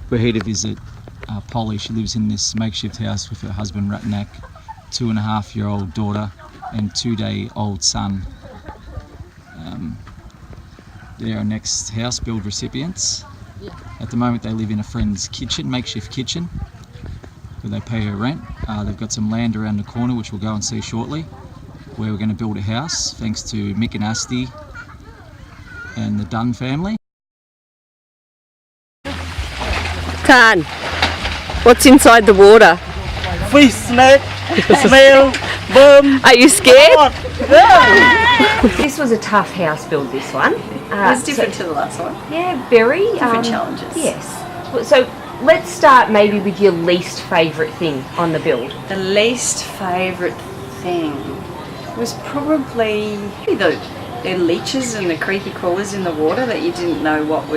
We're here to visit Polly. She lives in this makeshift house with her husband Ratnak, 2.5-year-old daughter and 2-day-old son. They're our next house build recipients. At the moment they live in a friend's kitchen, makeshift kitchen, where they pay her rent. They've got some land around the corner which we'll go and see shortly, where we're going to build a house thanks to Mick and Asti and the Dunn family. Tan, what's inside the water? Fish, snake, snail, worm. Are you scared? Yeah. This was a tough house build, this one. It was different to the last one. Yeah, very. Different challenges. Yes. So let's start maybe with your least favourite thing on the build. The least favourite thing was probably the leeches and the creepy crawlers in the water that you didn't know what you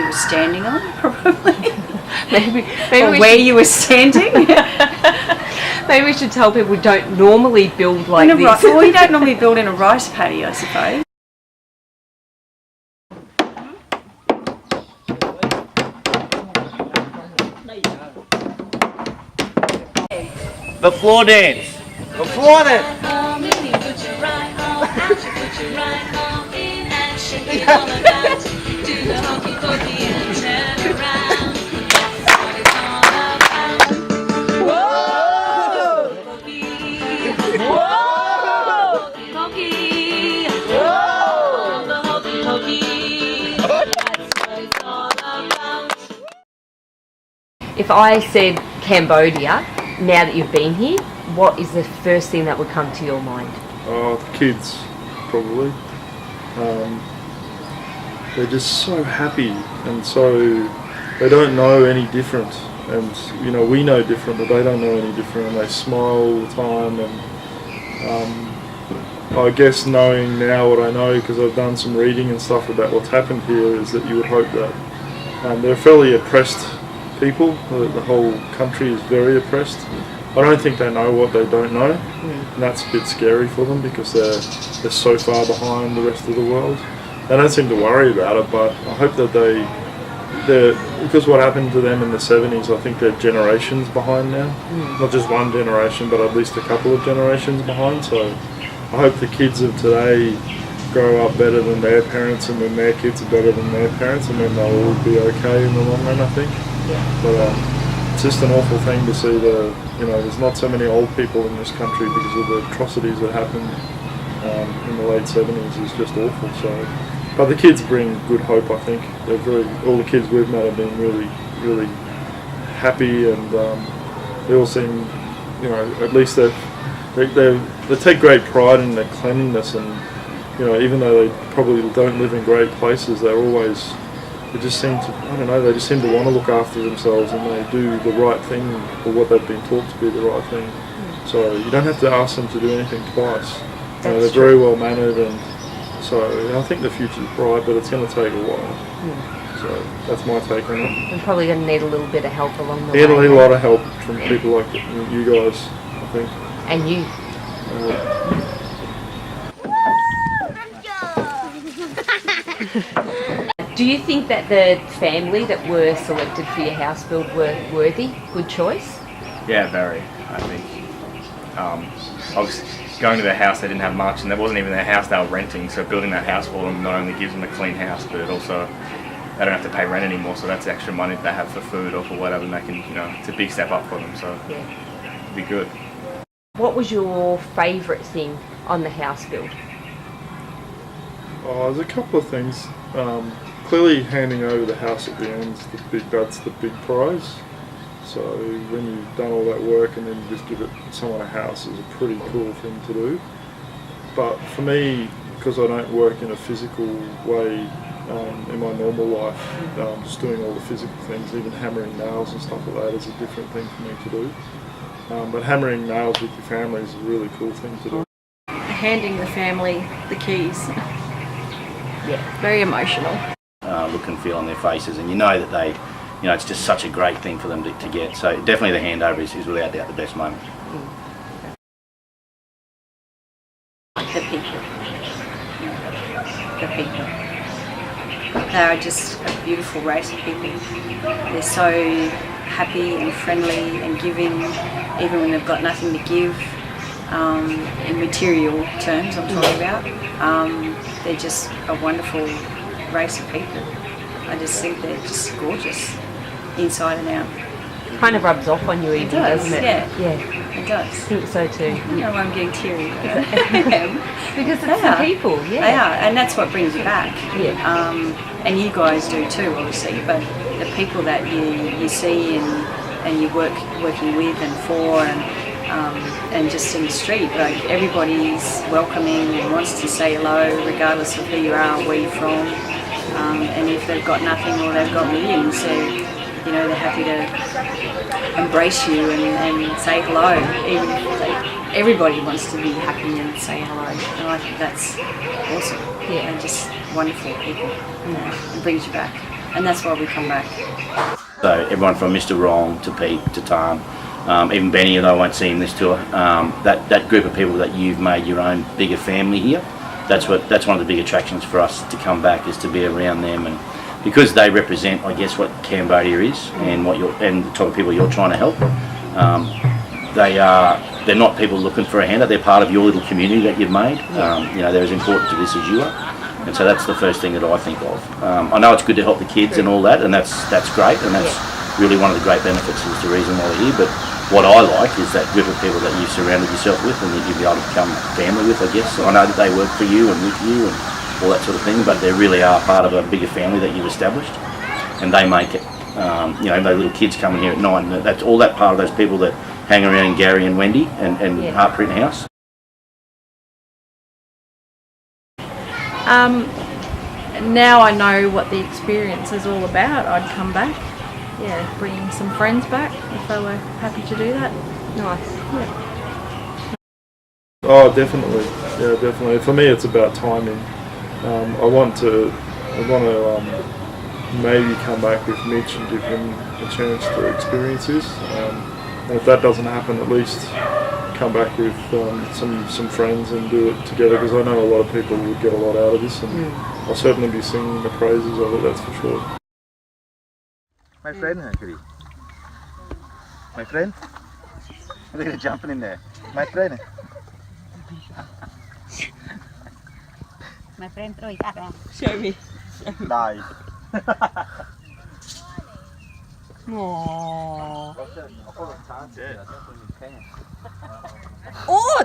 were standing on, probably. maybe or where you were standing. Maybe we should tell people we don't normally build like this. Well, we don't normally build in a rice paddy, I suppose. The floor dance. The floor dance. If I said Cambodia, now that you've been here, what is the first thing that would come to your mind? The kids, probably. They're just so happy, and so they don't know any different. And you know, we know different, but they don't know any different. And they smile all the time. And I guess knowing now what I know, because I've done some reading and stuff about what's happened here, is that you would hope that they're fairly oppressed people. The whole country is very oppressed. I don't think they know what they don't know, and that's a bit scary for them because they're so far behind the rest of the world. They don't seem to worry about it, but I hope that because what happened to them in the 70s, I think they're generations behind now. Not just one generation, but at least a couple of generations behind. So I hope the kids of today grow up better than their parents, and then their kids are better than their parents, and then they'll all be okay in the long run, I think. But it's just an awful thing to see there's not so many old people in this country because of the atrocities that happened in the late 70s. Is just awful. So, but the kids bring good hope, I think. All the kids we've met have been really, really happy, and they all seem, at least they take great pride in their cleanliness, and even though they probably don't live in great places, they just seem to want to look after themselves, and they do the right thing, or what they've been taught to be the right thing. So you don't have to ask them to do anything twice. They're very well mannered, and so I think the future's bright, but it's going to take a while. So that's my take on it. We're probably going to need a little bit of help along the way. You're going to need a lot of help from people like you guys, I think. And you. Do you think that the family that were selected for your house build were worthy? Good choice? Yeah, very. I think. I was going to their house, they didn't have much, and that wasn't even their house, they were renting, so building that house for them not only gives them a clean house, but it also, they don't have to pay rent anymore, so that's extra money that they have for food or for whatever, and they can, it's a big step up for them, so it'd be good. What was your favourite thing on the house build? There's a couple of things. Clearly handing over the house at the end, that's the big prize. So when you've done all that work and then you just give someone a house is a pretty cool thing to do. But for me, because I don't work in a physical way in my normal life, just doing all the physical things, even hammering nails and stuff like that is a different thing for me to do. But hammering nails with your family is a really cool thing to do. Handing the family the keys. Yeah, very emotional. Look and feel on their faces, and that they, it's just such a great thing for them to get. So definitely the handover is without doubt the best moment. The people. The people. They are just a beautiful race of people. They're so happy and friendly and giving, even when they've got nothing to give. In material terms, I'm talking about. They're just a wonderful race of people. I just think they're just gorgeous, inside and out. Kind of rubs off on you, even, doesn't it? Yeah, it does. I think so too. I don't know why I'm getting teary. Because it's the people, yeah. They are, and that's what brings you back. Yeah. And you guys do too, obviously. But the people that you see and you're working with and for, and just in the street, like everybody's welcoming and wants to say hello, regardless of who you are, where you're from. And if they've got nothing or they've got millions, they're happy to embrace you and say hello. Even if everybody wants to be happy and say hello, and I think that's awesome. Yeah, and just wonderful people. It brings you back, and that's why we come back. So everyone from Mr. Wrong to Pete to Tan, even Benny, and I won't see him this tour. That group of people that you've made your own bigger family here. That's one of the big attractions for us to come back, is to be around them, and because they represent, I guess, what Cambodia is and and the type of people you're trying to help. They're not people looking for a handout. They're part of your little community that you've made. They're as important to this as you are, and so that's the first thing that I think of. I know it's good to help the kids and all that, and that's great, and that's really one of the great benefits, is the reason why we're here. But what I like is that group of people that you've surrounded yourself with and that you'll be able to become family with, I guess. I know that they work for you and with you and all that sort of thing, but they really are part of a bigger family that you've established, and they make it. Those little kids coming here at night, and that's all that part of those people that hang around Gary and Wendy and Heartprint House. Now I know what the experience is all about, I'd come back. Yeah, bring some friends back if they were happy to do that. Nice. Yeah. Oh, definitely. Yeah, definitely. For me, it's about timing. I want to maybe come back with Mitch and give him a chance to experience this. And if that doesn't happen, at least come back with some friends and do it together, because I know a lot of people would get a lot out of this, and I'll certainly be singing the praises of it, that's for sure. My friend, Kuri. My friend? Look at it jumping in there. My friend. My friend, throw it around. Show me. Nice. Aww. Oh!